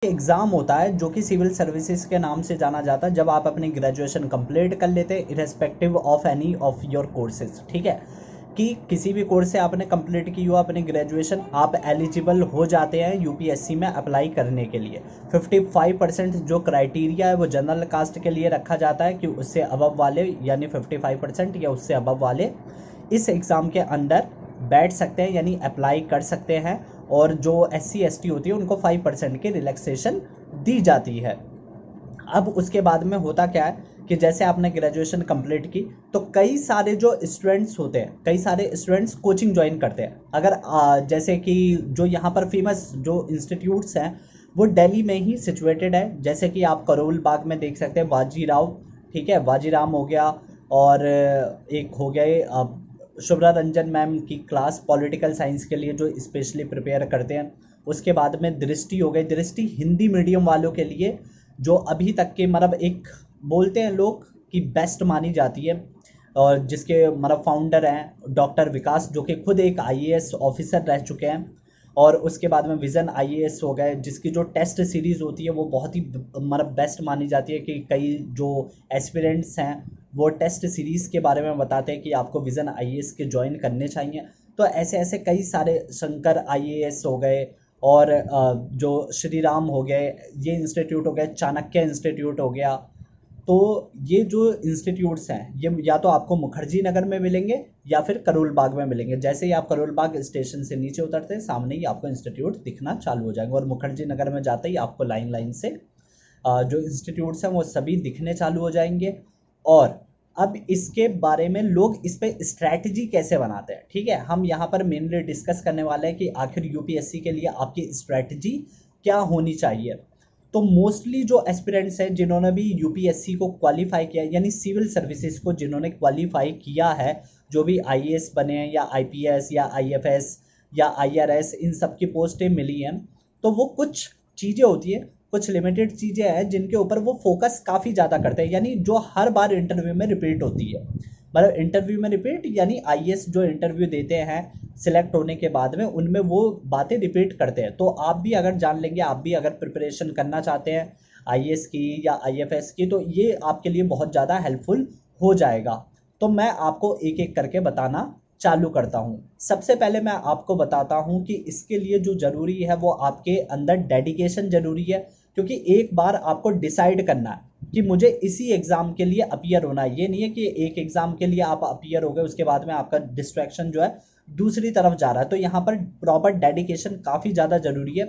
Exam होता है जो कि सिविल सर्विसेज के नाम से जाना जाता है, जब आप अपनी ग्रेजुएशन कंप्लीट कर लेते हैं irrespective of any of your courses. ठीक है, कि किसी भी कोर्स से आपने कंप्लीट की हो अपनी ग्रेजुएशन, आप एलिजिबल हो जाते हैं यूपीएससी में अप्लाई करने के लिए। 55% जो क्राइटेरिया है वो जनरल कास्ट के लिए रखा जाता है कि उससे अबव वाले, यानी 55% या उससे अबव वाले इस एग्ज़ाम के अंदर बैठ सकते हैं, यानी अप्लाई कर सकते हैं। और जो SC ST होती है उनको 5% की रिलैक्सेशन दी जाती है। अब उसके बाद में होता क्या है कि जैसे आपने ग्रेजुएशन कंप्लीट की तो कई सारे जो स्टूडेंट्स होते हैं, कई सारे स्टूडेंट्स कोचिंग ज्वाइन करते हैं। अगर जैसे कि जो यहाँ पर फेमस जो इंस्टीट्यूट्स हैं वो दिल्ली में ही सिचुएटेड है, जैसे कि आप करोल बाग में देख सकते हैं बाजीराव, ठीक है, बाजीराम हो गया। और एक हो गए शुभ्रा रंजन मैम की क्लास पॉलिटिकल साइंस के लिए जो स्पेशली प्रिपेयर करते हैं। उसके बाद में दृष्टि हो गई, दृष्टि हिंदी मीडियम वालों के लिए जो अभी तक के मतलब एक बोलते हैं लोग कि बेस्ट मानी जाती है, और जिसके मतलब फाउंडर हैं डॉक्टर विकास, जो कि खुद एक IAS ऑफिसर रह चुके हैं। और उसके बाद में विज़न IAS हो गए, जिसकी जो टेस्ट सीरीज़ होती है वो बहुत ही मतलब बेस्ट मानी जाती है, कि कई जो एस्पिरेंट्स हैं वो टेस्ट सीरीज़ के बारे में बताते हैं कि आपको विज़न IAS के ज्वाइन करने चाहिए। तो ऐसे ऐसे कई सारे शंकर IAS हो गए, और जो श्री राम हो गए, ये इंस्टीट्यूट हो गए, चाणक्य इंस्टीट्यूट हो गया। तो ये जो इंस्टीट्यूट्स हैं ये या तो आपको मुखर्जी नगर में मिलेंगे या फिर करोल बाग में मिलेंगे। जैसे ही आप करोल बाग स्टेशन से नीचे उतरते हैं सामने ही आपको इंस्टीट्यूट दिखना चालू हो जाएंगे, और मुखर्जी नगर में जाते ही आपको लाइन लाइन से जो इंस्टीट्यूट्स हैं वो सभी दिखने चालू हो जाएंगे। और अब इसके बारे में लोग इस पे स्ट्रैटेजी कैसे बनाते हैं, ठीक है, हम यहाँ पर मेनली डिस्कस करने वाले हैं कि आखिर यूपीएससी के लिए आपकी स्ट्रैटेजी क्या होनी चाहिए। तो मोस्टली जो एस्पिरेंट्स हैं जिन्होंने भी यूपीएससी को क्वालिफाई किया, यानी सिविल सर्विसेज को जिन्होंने क्वालिफाई किया है, जो भी IAS बने हैं या IPS या IFS या IRS, इन सब की पोस्टें मिली हैं, तो वो कुछ चीज़ें होती है, कुछ लिमिटेड चीज़ें हैं जिनके ऊपर वो फोकस काफ़ी ज़्यादा करते हैं, यानी जो हर बार इंटरव्यू में रिपीट होती है। मतलब इंटरव्यू में रिपीट, यानी IAS जो इंटरव्यू देते हैं सिलेक्ट होने के बाद में उनमें वो बातें रिपीट करते हैं। तो आप भी अगर जान लेंगे, आप भी अगर प्रिपरेशन करना चाहते हैं IAS की या IFS की, तो ये आपके लिए बहुत ज़्यादा हेल्पफुल हो जाएगा। तो मैं आपको एक एक करके बताना चालू करता हूँ। सबसे पहले मैं आपको बताता हूँ कि इसके लिए जो ज़रूरी है वो आपके अंदर डेडिकेशन ज़रूरी है, क्योंकि एक बार आपको डिसाइड करना है कि मुझे इसी एग्ज़ाम के लिए अपीयर होना है। ये नहीं है कि एक एग्ज़ाम के लिए आप अपीयर हो गए उसके बाद में आपका डिस्ट्रैक्शन जो है दूसरी तरफ जा रहा है। तो यहाँ पर प्रॉपर डेडिकेशन काफ़ी ज़्यादा ज़रूरी है,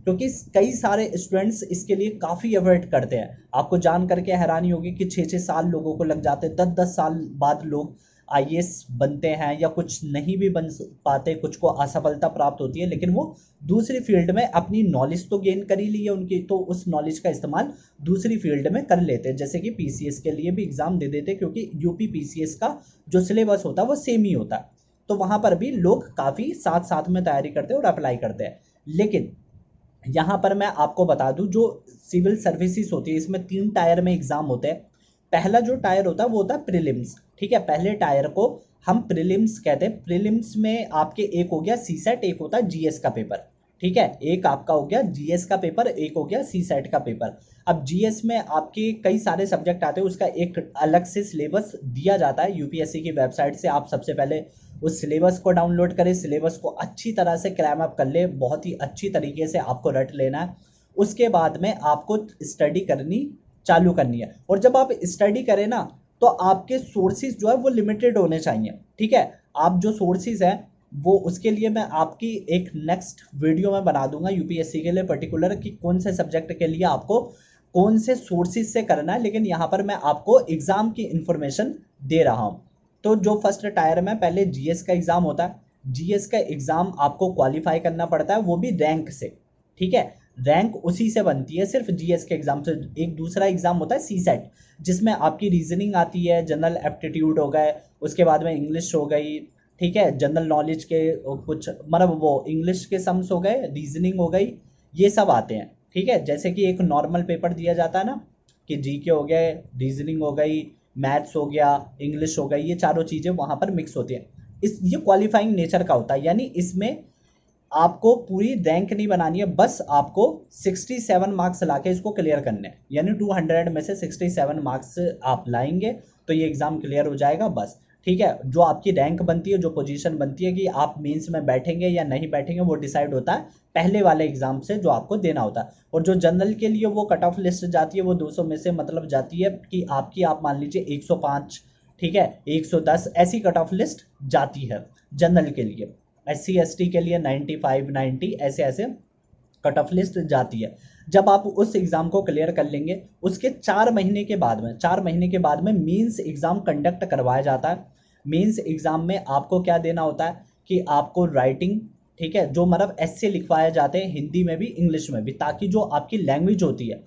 क्योंकि कई सारे स्टूडेंट्स इसके लिए काफ़ी एफर्ट करते हैं। आपको जान करके हैरानी होगी कि 6-6 साल लोगों को लग जाते हैं, 10-10 साल बाद लोग IAS बनते हैं, या कुछ नहीं भी बन पाते, कुछ को असफलता प्राप्त होती है, लेकिन वो दूसरी फील्ड में अपनी नॉलेज तो गेन कर ही ली है उनकी, तो उस नॉलेज का इस्तेमाल दूसरी फील्ड में कर लेते हैं। जैसे कि PCS के लिए भी एग्ज़ाम दे देते हैं, क्योंकि यूपी PCS का जो सिलेबस होता है वो सेम ही होता है। तो वहाँ पर भी लोग काफ़ी साथ साथ में तैयारी करते हैं और अप्लाई करते हैं। लेकिन यहाँ पर मैं आपको बता दूँ, जो सिविल सर्विसेज होती है इसमें 3 टायर में एग्ज़ाम होते हैं। पहला जो टायर होता है वो होता है प्रीलिम्स, ठीक है, पहले टायर को हम प्रीलिम्स कहते हैं। प्रीलिम्स में आपके एक हो गया CSAT, एक होता है GS का पेपर, ठीक है, एक आपका हो गया GS का पेपर, एक हो गया CSAT का पेपर। अब GS में आपके कई सारे सब्जेक्ट आते हैं, उसका एक अलग से सिलेबस दिया जाता है यूपीएससी की वेबसाइट से। आप सबसे पहले उस सिलेबस को डाउनलोड करें, सिलेबस को अच्छी तरह से क्रैम अप कर ले, बहुत ही अच्छी तरीके से आपको रट लेना है। उसके बाद में आपको स्टडी करनी चालू करनी है। और जब आप स्टडी करें ना, तो आपके सोर्सेज जो है वो लिमिटेड होने चाहिए, ठीक है। आप जो सोर्सेज हैं वो उसके लिए मैं आपकी एक नेक्स्ट वीडियो में बना दूंगा यूपीएससी के लिए पर्टिकुलर, कि कौन से सब्जेक्ट के लिए आपको कौन से सोर्सेज से करना है। लेकिन यहाँ पर मैं आपको एग्जाम की इंफॉर्मेशन दे रहा हूँ। तो जो फर्स्ट टायर में पहले GS का एग्जाम होता है, GS का एग्जाम आपको क्वालिफाई करना पड़ता है, वो भी रैंक से, ठीक है, रैंक उसी से बनती है सिर्फ GS के एग्जाम से। एक दूसरा एग्जाम होता है CSAT, जिसमें आपकी रीजनिंग आती है, जनरल एप्टीट्यूड हो गए, उसके बाद में इंग्लिश हो गई, ठीक है, जनरल नॉलेज के कुछ मतलब वो इंग्लिश के सम्स हो गए, रीजनिंग हो गई, ये सब आते हैं, ठीक है। जैसे कि एक नॉर्मल पेपर दिया जाता है ना, कि GK हो गए, रीजनिंग हो गई, मैथ्स हो गया, इंग्लिश हो गई, ये चारों चीज़ें वहाँ पर मिक्स होती हैं। ये क्वालिफाइंग नेचर का होता है, यानी इसमें आपको पूरी रैंक नहीं बनानी है, बस आपको 67 मार्क्स लाके इसको क्लियर करने हैं, यानी 200 में से 67 मार्क्स आप लाएंगे तो ये एग्ज़ाम क्लियर हो जाएगा बस। ठीक है, जो आपकी रैंक बनती है, जो पोजीशन बनती है कि आप मेंस में बैठेंगे या नहीं बैठेंगे, वो डिसाइड होता है पहले वाले एग्जाम से जो आपको देना होता है। और जो जनरल के लिए वो कट ऑफ लिस्ट जाती है वो 200 में से मतलब जाती है कि आपकी, आप मान लीजिए 105, ठीक है, 110 ऐसी कट ऑफ लिस्ट जाती है जनरल के लिए। SC ST के लिए 95 90 ऐसे ऐसे कट ऑफ लिस्ट जाती है। जब आप उस एग्जाम को क्लियर कर लेंगे, उसके 4 महीने के बाद में, 4 महीने के बाद में मींस एग्जाम कंडक्ट करवाया जाता है। मींस एग्जाम में आपको क्या देना होता है कि आपको राइटिंग, ठीक है, जो मतलब ऐसे लिखवाए जाते हैं हिंदी में भी इंग्लिश में भी, ताकि जो आपकी लैंग्वेज होती है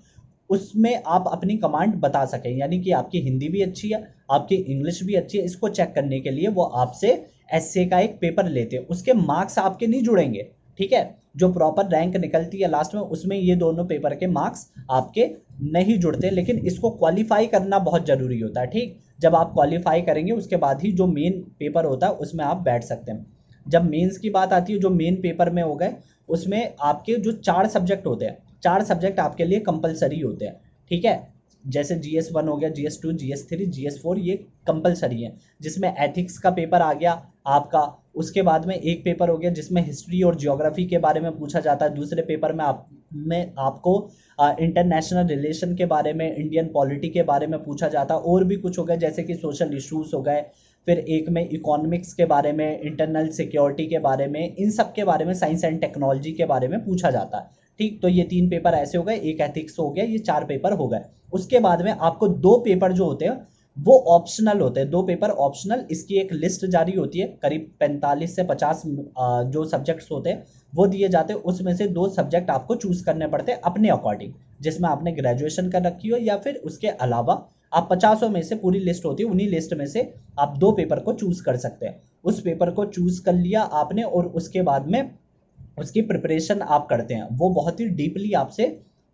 उसमें आप अपनी कमांड बता सकें, यानी कि आपकी हिंदी भी अच्छी है, आपकी इंग्लिश भी अच्छी है। इसको चेक करने के लिए वो आपसे एसए का एक पेपर लेते हैं, उसके मार्क्स आपके नहीं जुड़ेंगे, ठीक है, जो प्रॉपर रैंक निकलती है लास्ट में उसमें ये दोनों पेपर के मार्क्स आपके नहीं जुड़ते, लेकिन इसको क्वालिफाई करना बहुत जरूरी होता है। ठीक, जब आप क्वालिफाई करेंगे उसके बाद ही जो मेन पेपर होता है उसमें आप बैठ सकते हैं। जब मेंस की बात आती है, जो मेन पेपर में हो गए, उसमें आपके जो 4 सब्जेक्ट होते हैं, 4 सब्जेक्ट आपके लिए कंपलसरी होते हैं। ठीक है, जैसे GS1 हो गया, GS2, GS3, GS4, ये कंपलसरी है, जिसमें एथिक्स का पेपर आ गया आपका। उसके बाद में एक पेपर हो गया जिसमें हिस्ट्री और ज्योग्राफी के बारे में पूछा जाता है। दूसरे पेपर में आपको इंटरनेशनल रिलेशन के बारे में, इंडियन पॉलिटी के बारे में पूछा जाता है। और भी कुछ हो गए जैसे कि सोशल इश्यूज हो गए। फिर एक में इकोनॉमिक्स के बारे में, इंटरनल सिक्योरिटी के बारे में, इन सब के बारे में, साइंस एंड टेक्नोलॉजी के बारे में पूछा जाता है। ठीक, तो ये 3 पेपर ऐसे हो गए, एक एथिक्स हो गया, ये 4 पेपर हो गए। उसके बाद में आपको 2 पेपर जो होते हैं वो ऑप्शनल होते हैं, 2 पेपर ऑप्शनल। इसकी एक लिस्ट जारी होती है, करीब 45 से 50 जो सब्जेक्ट्स होते हैं वो दिए जाते हैं। उसमें से 2 सब्जेक्ट आपको चूज करने पड़ते हैं अपने अकॉर्डिंग, जिसमें आपने ग्रेजुएशन कर रखी हो या फिर उसके अलावा आप 50 में से, पूरी लिस्ट होती है, उन्हीं लिस्ट में से आप 2 पेपर को चूज कर सकते हैं। उस पेपर को चूज कर लिया आपने और उसके बाद में उसकी प्रिपरेशन आप करते हैं। वो बहुत ही डीपली आपसे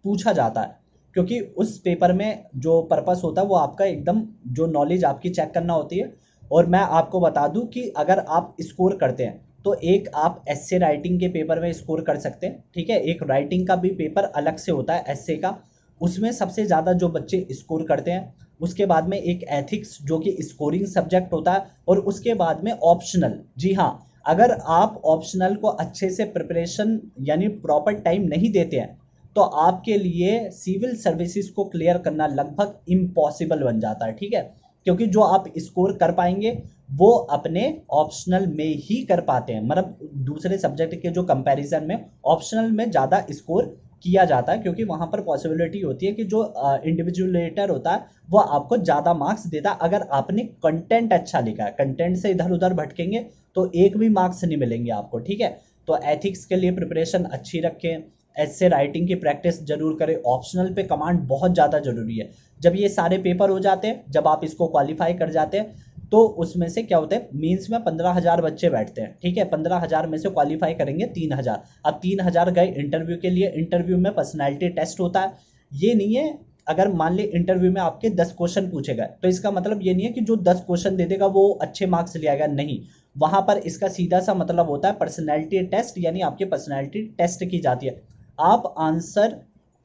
पूछा जाता है, क्योंकि उस पेपर में जो पर्पस होता है वो आपका एकदम जो नॉलेज आपकी चेक करना होती है। और मैं आपको बता दूं कि अगर आप स्कोर करते हैं तो एक आप एस्से राइटिंग के पेपर में स्कोर कर सकते हैं, ठीक है। एक राइटिंग का भी पेपर अलग से होता है एस्से का, उसमें सबसे ज़्यादा जो बच्चे स्कोर करते हैं। उसके बाद में एक एथिक्स जो कि स्कोरिंग सब्जेक्ट होता है, और उसके बाद में ऑप्शनल। जी हाँ, अगर आप ऑप्शनल को अच्छे से प्रिपरेशन यानी प्रॉपर टाइम नहीं देते हैं तो आपके लिए सिविल सर्विसेज को क्लियर करना लगभग इम्पॉसिबल बन जाता है, ठीक है। क्योंकि जो आप स्कोर कर पाएंगे वो अपने ऑप्शनल में ही कर पाते हैं, मतलब दूसरे सब्जेक्ट के जो कंपैरिजन में ऑप्शनल में ज़्यादा स्कोर किया जाता है, क्योंकि वहां पर पॉसिबिलिटी होती है कि जो इंडिविजुलेटर होता है वो आपको ज़्यादा मार्क्स देता है अगर आपने कंटेंट अच्छा लिखा है। कंटेंट से इधर उधर भटकेंगे तो एक भी मार्क्स नहीं मिलेंगे आपको, ठीक है। तो एथिक्स के लिए प्रिपरेशन अच्छी रखें, ऐसे राइटिंग की प्रैक्टिस जरूर करें, ऑप्शनल पे कमांड बहुत ज़्यादा जरूरी है। जब ये सारे पेपर हो जाते हैं, जब आप इसको क्वालिफाई कर जाते हैं, तो उसमें से क्या होता है, मीन्स में 15,000 बच्चे बैठते हैं, ठीक है। 15,000 में से क्वालिफाई करेंगे 3,000। अब 3,000 गए इंटरव्यू के लिए, इंटरव्यू में पर्सनैलिटी टेस्ट होता है। ये नहीं है अगर मान ली इंटरव्यू में आपके 10 क्वेश्चन पूछे गए तो इसका मतलब ये नहीं है कि जो 10 क्वेश्चन दे देगा वो अच्छे मार्क्स ले आएगा, नहीं। वहां पर इसका सीधा सा मतलब होता है पर्सनैलिटी टेस्ट, यानी आपकी पर्सनैलिटी टेस्ट की जाती है। आप आंसर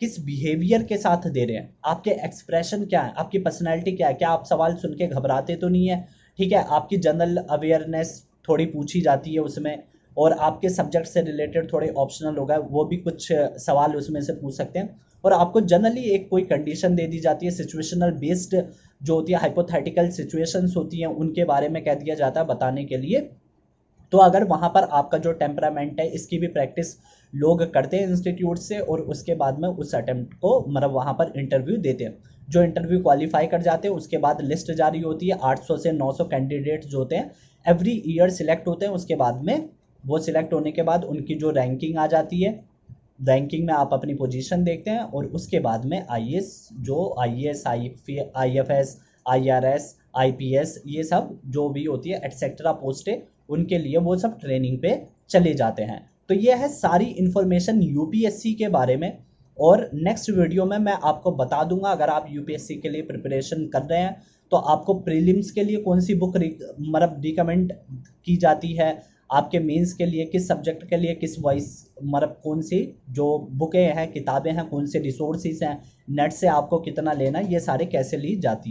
किस बिहेवियर के साथ दे रहे हैं, आपके एक्सप्रेशन क्या है, आपकी पर्सनैलिटी क्या है, क्या आप सवाल सुन के घबराते तो नहीं है, ठीक है। आपकी जनरल अवेयरनेस थोड़ी पूछी जाती है उसमें, और आपके सब्जेक्ट से रिलेटेड थोड़े ऑप्शनल होगा, वो भी कुछ सवाल उसमें से पूछ सकते हैं। और आपको जनरली एक कोई कंडीशन दे दी जाती है, सिचुएशनल बेस्ड जो होती है, हाइपोथेटिकल सिचुएशंस होती हैं उनके बारे में कह दिया जाता है बताने के लिए। तो अगर वहां पर आपका जो टेम्परामेंट है इसकी भी प्रैक्टिस लोग करते हैं इंस्टीट्यूट से, और उसके बाद में उस अटेम्प्ट को मतलब वहां पर इंटरव्यू देते हैं। जो इंटरव्यू क्वालिफाई कर जाते हैं उसके बाद लिस्ट जारी होती है, 800 से 900 कैंडिडेट्स जो होते हैं एवरी ईयर सिलेक्ट होते हैं। उसके बाद में वो सिलेक्ट होने के बाद उनकी जो रैंकिंग आ जाती है, रैंकिंग में आप अपनी पोजीशन देखते हैं, और उसके बाद में आईएएस, आईएफएस, आईआरएस, आईपीएस, ये सब जो भी होती है एटसेट्रा पोस्टें, उनके लिए वो सब ट्रेनिंग पे चले जाते हैं। तो ये है सारी इंफॉर्मेशन यूपीएससी के बारे में। और नेक्स्ट वीडियो में मैं आपको बता दूंगा, अगर आप यूपीएससी के लिए प्रिपरेशन कर रहे हैं तो आपको प्रीलिम्स के लिए कौन सी बुक मतलब रिकमेंड की जाती है, आपके मेंस के लिए किस सब्जेक्ट के लिए किस वॉइस मतलब कौन सी जो बुकें हैं किताबें हैं कौन से रिसोर्सेज हैं नेट से आपको कितना लेना है ये सारे कैसे ली जाती हैं।